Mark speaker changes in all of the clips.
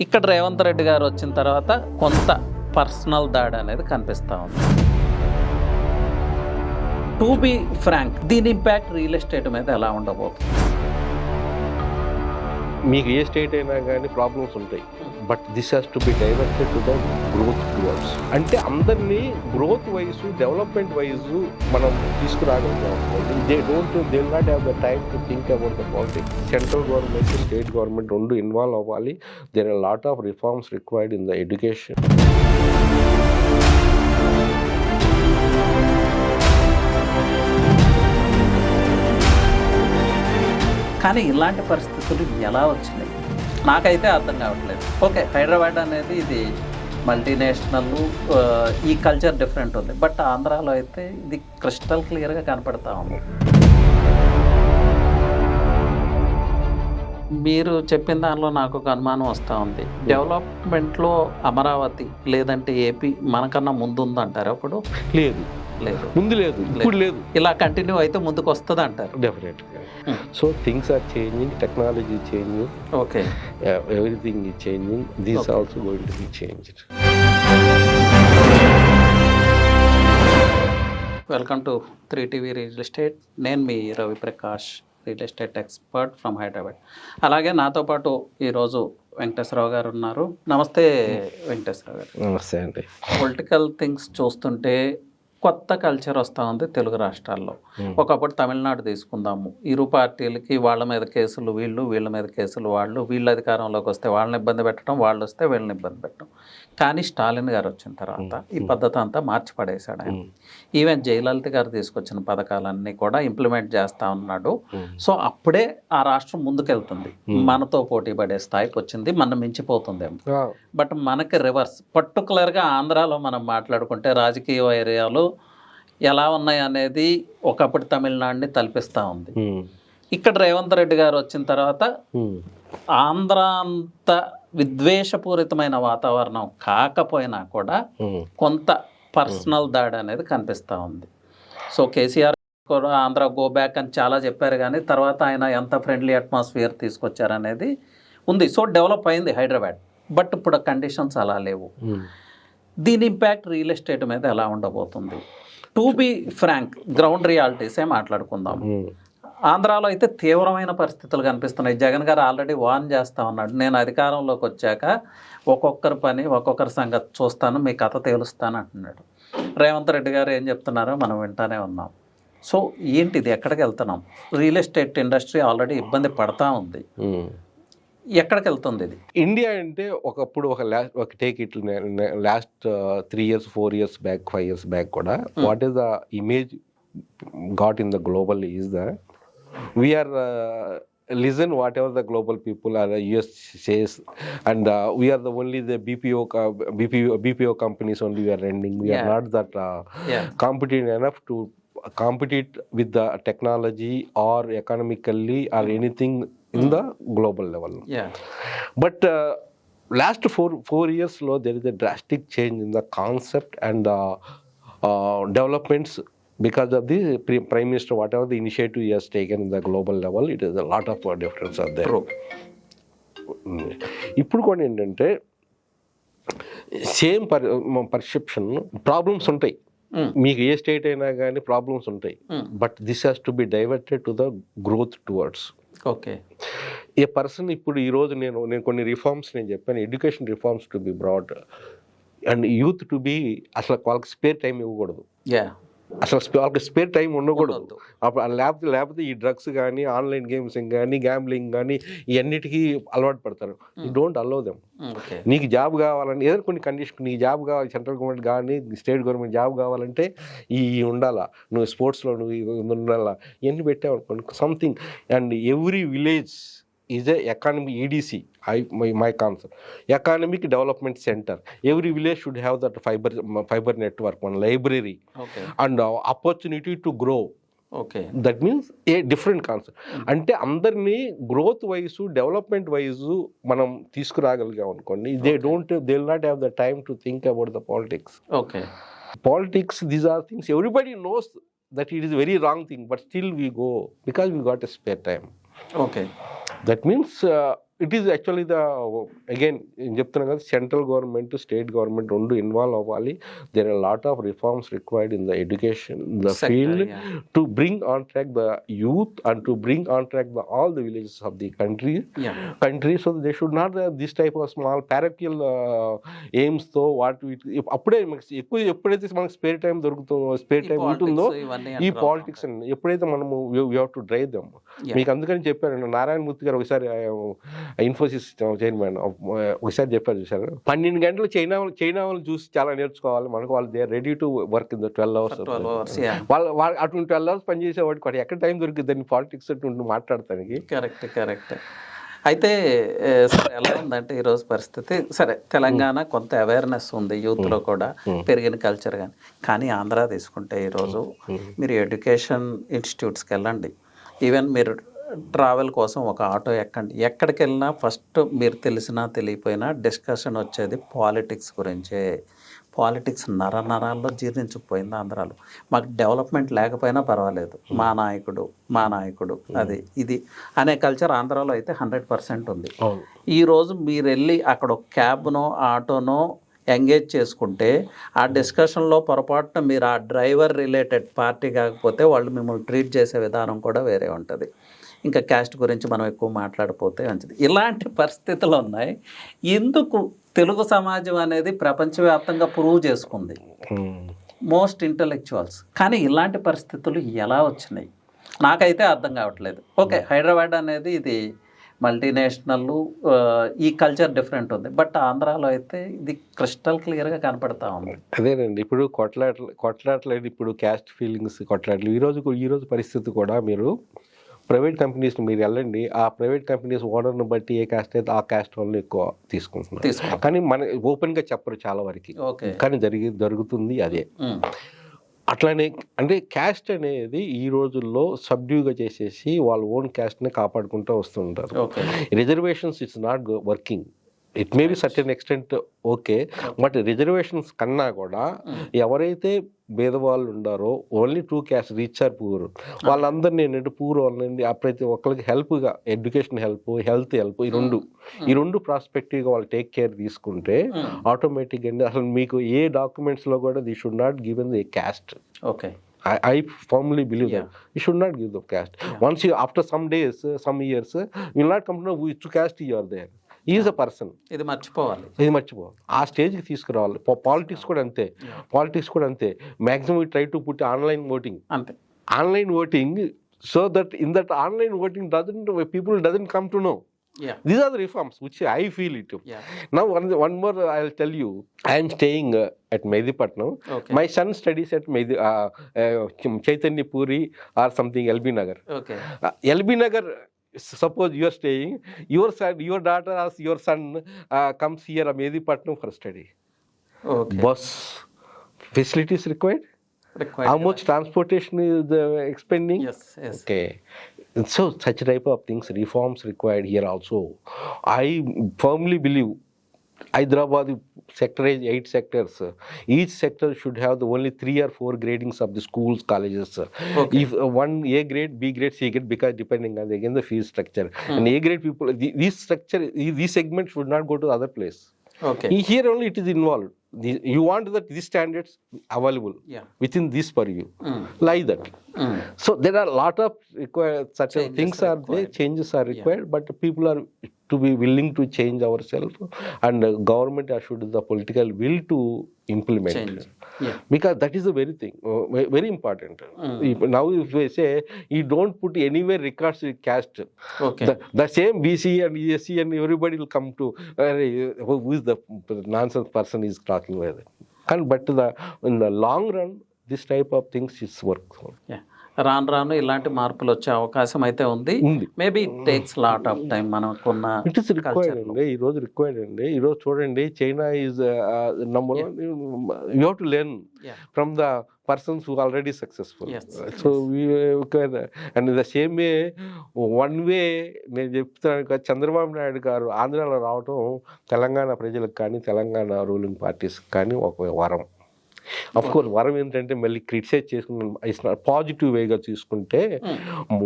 Speaker 1: ఇక్కడ రేవంత్ రెడ్డి గారు వచ్చిన తర్వాత కొంత పర్సనల్ దాడి అనేది కనిపిస్తూ ఉంది. టు బి ఫ్రాంక్, దీని ఇంపాక్ట్ రియల్ ఎస్టేట్ మీద ఎలా ఉండబోతుంది?
Speaker 2: మీకు ఏ స్టేట్ అయినా కానీ ప్రాబ్లమ్స్ ఉంటాయి, but this has to be diverted to the growth towards. అంటే అందరినీ గ్రోత్ వైజ్ డెవలప్మెంట్ వైజ్ మనం తీసుకురాగలుగుతాం. They not have the time to think about the politics. Central government, state government రెండు ఇన్వాల్వ్ అవ్వాలి. There are lot of reforms required in the education.
Speaker 1: కానీ ఇలాంటి పరిస్థితులు ఎలా వచ్చినాయి నాకైతే అర్థం కావట్లేదు. ఓకే, హైదరాబాద్ అనేది ఇది మల్టీనేషనల్, ఈ కల్చర్ డిఫరెంట్ ఉంది, బట్ ఆంధ్రాలో అయితే ఇది క్రిస్టల్ క్లియర్గా కనపడతా ఉంది. మీరు చెప్పిన దానిలో నాకు ఒక అనుమానం వస్తూ ఉంది. డెవలప్మెంట్లో అమరావతి లేదంటే ఏపీ మనకన్నా ముందు ఉందంటారు. అప్పుడు
Speaker 2: లేదు, ముందు లేదు, ఇప్పుడు లేదు.
Speaker 1: ఇలా కంటిన్యూ అయితే ముందుకు వస్తుంది అంటారు.
Speaker 2: డెఫినెట్గా. So things are changing, technology changing,
Speaker 1: okay,
Speaker 2: everything is changing. This also going to be changed.
Speaker 1: Welcome to 3TV real estate. నేను మీ Ravi Prakash, real estate expert from Hyderabad. అలాగే నాతో పాటు ఈరోజు వెంకటేశ్వరరావు గారు ఉన్నారు. నమస్తే వెంకటేశ్వరరావు గారు.
Speaker 2: నమస్తే అండి.
Speaker 1: పొలిటికల్ థింగ్స్ చూస్తుంటే కొత్త కల్చర్ వస్తూ ఉంది తెలుగు రాష్ట్రాల్లో. ఒకప్పుడు తమిళనాడు తీసుకుందాము, ఇరు పార్టీలకి వాళ్ళ మీద కేసులు వీళ్ళు, వీళ్ళ మీద కేసులు వాళ్ళు, వీళ్ళు అధికారంలోకి వస్తే వాళ్ళని ఇబ్బంది పెట్టడం, వాళ్ళు వస్తే వీళ్ళని ఇబ్బంది పెట్టడం. కానీ స్టాలిన్ గారు వచ్చిన తర్వాత ఈ పద్ధతి అంతా మార్చి పడేశాడు ఆయన. ఈవెన్ జయలలిత గారు తీసుకొచ్చిన పథకాలన్నీ కూడా ఇంప్లిమెంట్ చేస్తూ ఉన్నాడు. సో అప్పుడే ఆ రాష్ట్రం ముందుకెళ్తుంది, మనతో పోటీ పడే స్థాయికి వచ్చింది, మనం మించిపోతుందేమో. బట్ మనకి రివర్స్, పర్టికులర్గా ఆంధ్రాలో మనం మాట్లాడుకుంటే రాజకీయ ఏరియాలు ఎలా ఉన్నాయి అనేది ఒకప్పుడు తమిళనాడుని తలపిస్తూ ఉంది. ఇక్కడ రేవంత్ రెడ్డి గారు వచ్చిన తర్వాత ఆంధ్ర అంత విద్వేషపూరితమైన వాతావరణం కాకపోయినా కూడా కొంత పర్సనల్ దాడి అనేది కనిపిస్తూ ఉంది. సో కేసీఆర్ కూడా ఆంధ్ర గో బ్యాక్ అని చాలా చెప్పారు, కానీ తర్వాత ఆయన ఎంత ఫ్రెండ్లీ అట్మాస్ఫియర్ తీసుకొచ్చారనేది ఉంది. సో డెవలప్ అయింది హైదరాబాద్, బట్ ఇప్పుడు కండిషన్స్ అలా లేవు. దీని ఇంపాక్ట్ రియల్ ఎస్టేట్ మీద ఎలా ఉండబోతుంది? టు బి ఫ్రాంక్, గ్రౌండ్ రియాలిటీసే మాట్లాడుకుందాం. ఆంధ్రాలో అయితే తీవ్రమైన పరిస్థితులు కనిపిస్తున్నాయి. జగన్ గారు ఆల్రెడీ వార్న్ చేస్తూ ఉన్నాడు, నేను అధికారంలోకి వచ్చాక ఒక్కొక్కరి పని ఒక్కొక్కరి సంగతి చూస్తాను, మీ కథ తేలుస్తాను అంటున్నాడు. రేవంత్ రెడ్డి గారు ఏం చెప్తున్నారో మనం వింటానే ఉన్నాం. సో ఏంటిది, ఎక్కడికి వెళ్తున్నాం? రియల్ ఎస్టేట్ ఇండస్ట్రీ ఆల్రెడీ ఇబ్బంది పడతా ఉంది, ఎక్కడికి వెళ్తుంది ఇది?
Speaker 2: ఇండియా అంటే ఒకప్పుడు ఒక take it last 3 years 4 years back 5 years back కూడా what is the image got in the global is the we are listen whatever the global people are US says, and we are the only the BPO companies only we are rending. We are not that competent enough to compete with the technology or economically or anything in the global level. But last 4 years lo there is a drastic change in the concept and developments because of the Prime Minister, whatever the initiative he has taken in the global level, it is a lot of difference are there. ఇప్పుడు కూడా ఏంటంటే same perception, problems ఉంటాయి. మీకు ఏ state అయినా కానీ problems ఉంటాయి, but this has to be diverted to the growth towards.
Speaker 1: Okay,
Speaker 2: a person ఇప్పుడు ఈరోజు నేను కొన్ని రిఫార్మ్స్ నేను చెప్పాను, education reforms to be broad and youth to be, అసలు వాళ్ళకి స్పేర్ టైం ఇవ్వకూడదు, అసలు వాళ్ళకి స్పేర్ టైం ఉండకూడదు. అప్పుడు లేకపోతే ఈ డ్రగ్స్ కానీ, ఆన్లైన్ గేమ్స్ కానీ, గ్యాంబ్లింగ్ కానీ, ఇవన్నిటికీ అలవాటు పడతారు. You don't allow them. నీకు జాబ్ కావాలని ఏదైనా కొన్ని కండిషన్, నీకు జాబ్ కావాలి, సెంట్రల్ గవర్నమెంట్ కానీ స్టేట్ గవర్నమెంట్ జాబ్ కావాలంటే ఈ ఉండాలా, నువ్వు స్పోర్ట్స్లో నువ్వు ఉండాలా, ఇవన్నీ పెట్టావు something. And every village is a economic EDC, my concept, economic development center. Every village should have that fiber network, one library, and opportunity to grow. That means a different concept. అంటే అందరినీ growth wise, development wise మనం తీసుకురాగలిగాం అనుకోండి, they will not have the time to think about the politics. These are things everybody knows that it is very wrong thing, but still we go because we got a spare time.
Speaker 1: Okay.
Speaker 2: That means it is actually again నేను చెప్తున్నాను కదా, central government state government రెండు involve అవ్వాలి. There are lot of reforms required in the education the field to bring on track the youth and to bring on track the all the villages of the country. So they should not this type of small parochial ఎయిమ్స్తో అప్పుడే ఎప్పుడైతే మనకు spare time ఉంటుందో ఈ politics ఎప్పుడైతే మనము you have to drive them. మీకు అందుకని చెప్పారు నారాయణమూర్తి గారు ఒకసారి ఇన్ఫోసిస్ చైర్మన్ ఒకసారి చెప్పారు చూసారు, 12 గంటలు చైనా వాళ్ళు చూసి చాలా నేర్చుకోవాలి మనకు. వాళ్ళు they ready to work in the 12 hours. వాళ్ళు అటువంటి 12 hours పనిచేసేవాడికి ఎక్కడ టైం దొరికింది దాన్ని పాలిటిక్స్ మాట్లాడటానికి.
Speaker 1: కరెక్ట్. అయితే సరే ఎలా ఉందంటే ఈరోజు పరిస్థితి, సరే తెలంగాణ కొంత అవేర్నెస్ ఉంది యూత్లో కూడా పెరిగిన కల్చర్ కానీ ఆంధ్ర తీసుకుంటే ఈరోజు మీరు ఎడ్యుకేషన్ ఇన్స్టిట్యూట్స్కి వెళ్ళండి, ఈవెన్ మీరు ట్రావెల్ కోసం ఒక ఆటో ఎక్కండి, ఎక్కడికి వెళ్ళినా ఫస్ట్ మీరు తెలిసినా తెలియపోయినా డిస్కషన్ వచ్చేది పాలిటిక్స్ గురించే. పాలిటిక్స్ నరాల్లో జీర్ణించుకుపోయింది ఆంధ్రాలో. మాకు డెవలప్మెంట్ లేకపోయినా పర్వాలేదు, మా నాయకుడు అది ఇది అనే కల్చర్ ఆంధ్రాలో అయితే 100% ఉంది. ఈరోజు మీరు వెళ్ళి అక్కడ ఒక క్యాబ్నో ఆటోనో ఎంగేజ్ చేసుకుంటే ఆ డిస్కషన్లో పొరపాటున మీరు ఆ డ్రైవర్ రిలేటెడ్ పార్టీ కాకపోతే వాళ్ళు మిమ్మల్ని ట్రీట్ చేసే విధానం కూడా వేరే ఉంటుంది. ఇంకా క్యాస్ట్ గురించి మనం ఎక్కువ మాట్లాడిపోతే మంచిది. ఇలాంటి పరిస్థితులు ఉన్నాయి. ఎందుకు తెలుగు సమాజం అనేది ప్రపంచవ్యాప్తంగా ప్రూవ్ చేసుకుంది మోస్ట్ ఇంటలెక్చువల్స్, కానీ ఇలాంటి పరిస్థితులు ఎలా వచ్చినాయి నాకైతే అర్థం కావట్లేదు. ఓకే, హైదరాబాద్ అనేది ఇది మల్టీనేషనల్, ఈ కల్చర్ డిఫరెంట్ ఉంది, బట్ ఆంధ్రాలో అయితే ఇది క్రిస్టల్ క్లియర్గా కనపడతా ఉంది.
Speaker 2: అదేనండి, ఇప్పుడు కొట్లాటలేదు, ఇప్పుడు క్యాస్ట్ ఫీలింగ్స్ కొట్లాటలు. ఈరోజు పరిస్థితి కూడా మీరు ప్రైవేట్ కంపెనీస్ని మీరు వెళ్ళండి, ఆ ప్రైవేట్ కంపెనీస్ ఓనర్ని బట్టి ఏ క్యాస్ట్ అయితే ఆ క్యాస్ట్ వాళ్ళని ఎక్కువ తీసుకుంటున్నారు. కానీ మన ఓపెన్గా చెప్పరు చాలా వరకు, కానీ జరుగుతుంది అదే. అట్లానే అంటే క్యాస్ట్ అనేది ఈ రోజుల్లో సబ్డ్యూగా చేసేసి వాళ్ళ ఓన్ క్యాస్ట్ని కాపాడుకుంటూ వస్తుంటారు. Reservations it's not working. It may be certain extent okay, but reservations కన్నా కూడా ఎవరైతే భేదవాళ్ళు ఉండారో only 2 casts, rich or poor, వాళ్ళందరినీ ఏంటంటే పూర్ వాళ్ళని ప్రతి ఒక్కరికి హెల్ప్గా ఎడ్యుకేషన్ హెల్ప్, హెల్త్ హెల్ప్, ఈ రెండు ప్రాస్పెక్టివ్గా వాళ్ళు టేక్ కేర్ తీసుకుంటే ఆటోమేటిక్గా అండి అసలు మీకు ఏ డాక్యుమెంట్స్లో కూడా the should not given the caste.
Speaker 1: Okay,
Speaker 2: I firmly believe that you should not give the caste. Once you, after some days, some years, you will not come to know which caste you are there. He is a person.
Speaker 1: ఇది మర్చిపోవాలి.
Speaker 2: ఆ స్టేజ్కి తీసుకురావాలి. Politics కూడా అంతే. Maximum try to put online voting so that in that online voting people doesn't come to know. These are the reforms which I feel it. Now one more I will tell you. I am staying at Mehdipatnam. My son studies at Chaitanya Puri or something, LB Nagar. LB Nagar, suppose you are staying, your daughter or your son comes here at Mehdipatnam for study. Bus facilities required. How much transportation is expending?
Speaker 1: Yes.
Speaker 2: Okay. So such type of things, reforms required here also. I firmly believe Hyderabad sector is 8 sectors. Each sector should have the only 3 or 4 gradings of the schools, colleges. If one A grade, B grade, C grade, because depending on again the fee structure. And A grade people, this structure, this segment should not go to other place. Here only it is involved. You want that these standards available within this purview, like that. So there are a lot of such things are there, changes are required, but people are to be willing to change ourselves, and government should the political will to implement, because that is the very thing, very important. Now if we say you don't put anywhere records with caste, the same BC and ESC and everybody will come to who is the nonsense person is talking with it. But in the long run this type of things is work.
Speaker 1: రాను ఇలాంటి మార్పులు వచ్చే అవకాశం అయితే ఉంది. Maybe it takes lot of time. మనకున్న
Speaker 2: it is required అండి, ఈరోజు రిక్వైర్డ్ అండి. ఈరోజు చూడండి, China is number 1. You have to learn from the persons who are already successful. So we and the same way, one way నేను చెప్తాను, చంద్రబాబు నాయుడు గారు ఆంధ్రాలో రావటం తెలంగాణ ప్రజలకు కానీ తెలంగాణ రూలింగ్ పార్టీస్ కానీ ఒక వరం. అఫ్ కోర్స్ వరం ఏంటంటే మళ్ళీ క్రిటిసైజ్ చేసుకున్న పాజిటివ్ వేగా తీసుకుంటే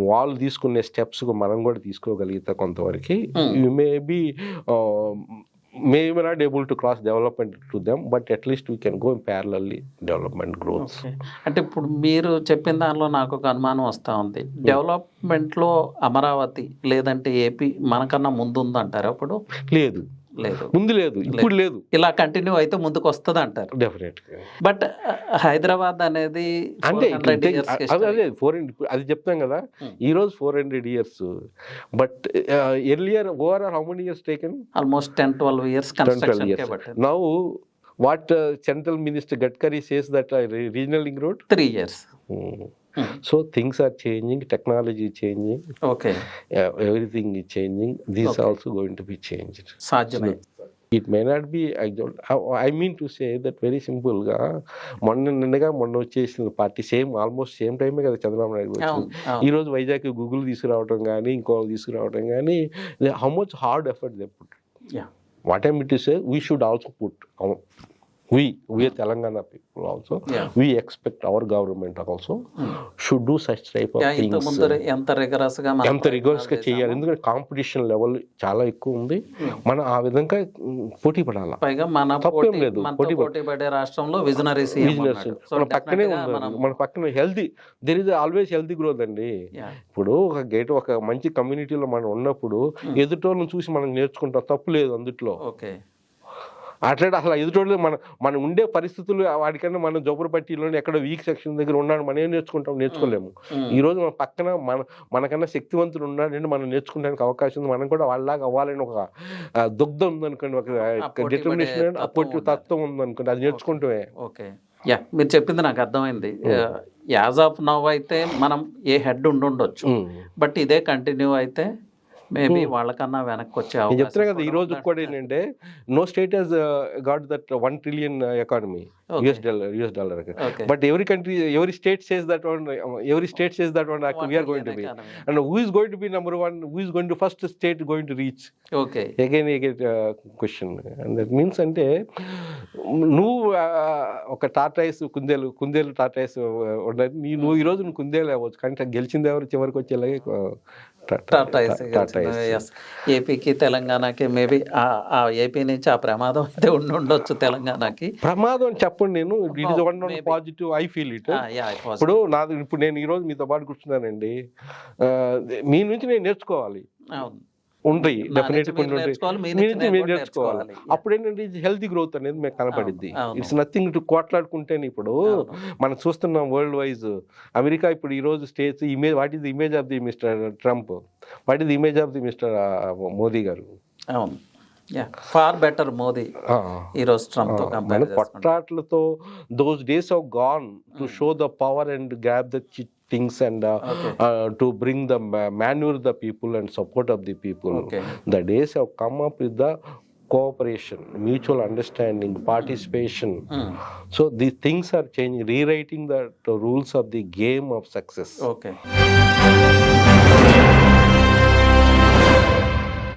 Speaker 2: వాళ్ళు తీసుకునే స్టెప్స్ మనం కూడా తీసుకోగలిగితే కొంతవరకు maybe may not able to cross development to them, but at least we can go in parallelly development growth.
Speaker 1: అంటే ఇప్పుడు మీరు చెప్పిన దానిలో నాకు ఒక అనుమానం వస్తూ ఉంది. డెవలప్మెంట్లో అమరావతి లేదంటే ఏపీ మనకన్నా ముందు ఉందంటారు అప్పుడు?
Speaker 2: లేదు
Speaker 1: లేదు,
Speaker 2: ముందు లేదు, ఇప్పుడు లేదు.
Speaker 1: ఇలా కంటిన్యూ అయితే ముందుకు వస్తుంది అంటారు.
Speaker 2: డెఫినెట్.
Speaker 1: బట్ హైదరాబాద్ అనేది
Speaker 2: అంటే అదే 400, అది చెప్తాం కదా ఈ రోజు 400 years, but earlier overall how many years taken?
Speaker 1: Almost 10-12 years construction కే పట్టింది.
Speaker 2: Now what central minister Gadkari says that regional link road
Speaker 1: 3 years.
Speaker 2: So things are changing, technology is changing,
Speaker 1: okay,
Speaker 2: everything is changing. These are also going to be changed.
Speaker 1: సాధ్యమే.
Speaker 2: It may not be, I mean to say that very simple గా మొన్న వచ్చేసిన party almost same టైమే కదా చంద్రబాబు నాయుడు వచ్చింది. ఈ రోజు Vizag Google తీసుకురావడం కానీ ఇంకో తీసుకురావడం కానీ how much hard effort they put. What I mean to say we should also put, we Telangana people also, we expect our government also should do such type of things.
Speaker 1: ఎంత rigorous
Speaker 2: గా చేయాలి, ఎందుకంటే competition level చాలా ఎక్కువ ఉంది. మనం ఆ విధంగా పోటీ పడాలి.
Speaker 1: పైగా మన
Speaker 2: తప్పేం లేదు,
Speaker 1: పోటీ పడే రాష్ట్రంలో విజనరీస్
Speaker 2: మన పక్కనే ఉన్నారు, మన పక్కన healthy, there is always healthy growth అండి. ఇప్పుడు ఒక మంచి కమ్యూనిటీలో మనం ఉన్నప్పుడు ఎదుటోళ్ళని చూసి మనం నేర్చుకుంటాం, తప్పు లేదు అందుట్లో.
Speaker 1: ఓకే,
Speaker 2: అట్లా అసలు ఎదుటోళ్ళు మనం ఉండే పరిస్థితులు వాడికన్నా మనం జోబురపట్టిలోనే ఎక్కడ వీక్ సెక్షన్ దగ్గర ఉన్నాడు, మనం ఏం నేర్చుకోలేము. ఈ రోజు మన పక్కన మనకన్నా శక్తివంతుడు ఉన్నాడంటే మనం నేర్చుకోవడానికి అవకాశం ఉంది. మనం కూడా వాళ్ళలాగా అవ్వాలని ఒక దుగ్ధం ఉందనుకోండి, ఒక డిటర్మినేషన్ అపోజిటివ్ తత్వం ఉందనుకోండి, అది నేర్చుకుంటూనే.
Speaker 1: ఓకే, మీరు చెప్పింది నాకు అర్థమైంది. యాజ్ ఆఫ్ నౌ అయితే మనం ఏ హెడ్ ఉండొచ్చు, బట్ ఇదే కంటిన్యూ అయితే మేబీ వాళ్ళకన్నా వెనక్కి వచ్చే
Speaker 2: అవకాశం. చెప్తున్నా కదా ఈ రోజు కూడా ఏంటంటే no state has got that 1 trillion economy, US dollar. But every country, every state says that one we are going to be, and who is going to be number one, who is going to first state going to reach?
Speaker 1: Okay,
Speaker 2: again question, and that means అంటే నువ్వు ఒక tortoise కుందేలు tortoise ఉన్నది, నువ్వు ఈ రోజు కుందేలు అవ్వచ్చు, కానీ గెలిచింది ఎవరు చివరికి వచ్చేలాగే
Speaker 1: ఏపీకి తెలంగాణకి మేబీ ఏపీ నుంచి ఆ ప్రమాదం అయితే ఉండొచ్చు. తెలంగాణకి
Speaker 2: ప్రమాదం అని చెప్పండి, నేను it is one positive, I feel it. ఇప్పుడు నేను ఈ రోజు మీతో పాటు కూర్చున్నానండి, మీ నుంచి నేను నేర్చుకోవాలి, ఉంటాయి డెఫినెట్ కొన్ని ఉంటాయి, మీరు నేర్చుకోవాలి. అప్పుడు ఏంటంటే హెల్తీ గ్రోత్ అనేది మీకు కనపడిద్ది. ఇట్స్ నథింగ్ టు కొట్లాడుకుంటేనే. ఇప్పుడు మనం చూస్తున్నాం వరల్డ్ వైజ్, అమెరికా ఇప్పుడు ఈ రోజు states image, what is the image of the mister Trump, what is the image of the mister Modi garu?
Speaker 1: అవును, ఫార్ బెటర్ మోదీ ఈ రోజు ట్రంప్ తో కంపేర్ చేసుకుంటే.
Speaker 2: కొట్లాట్లతో those days of gone to show the power and grab the things and to bring the manure the people and support of the people. The days have come up with the cooperation, mutual understanding, participation. So these things are changing, rewriting the rules of the game of success.
Speaker 1: Okay.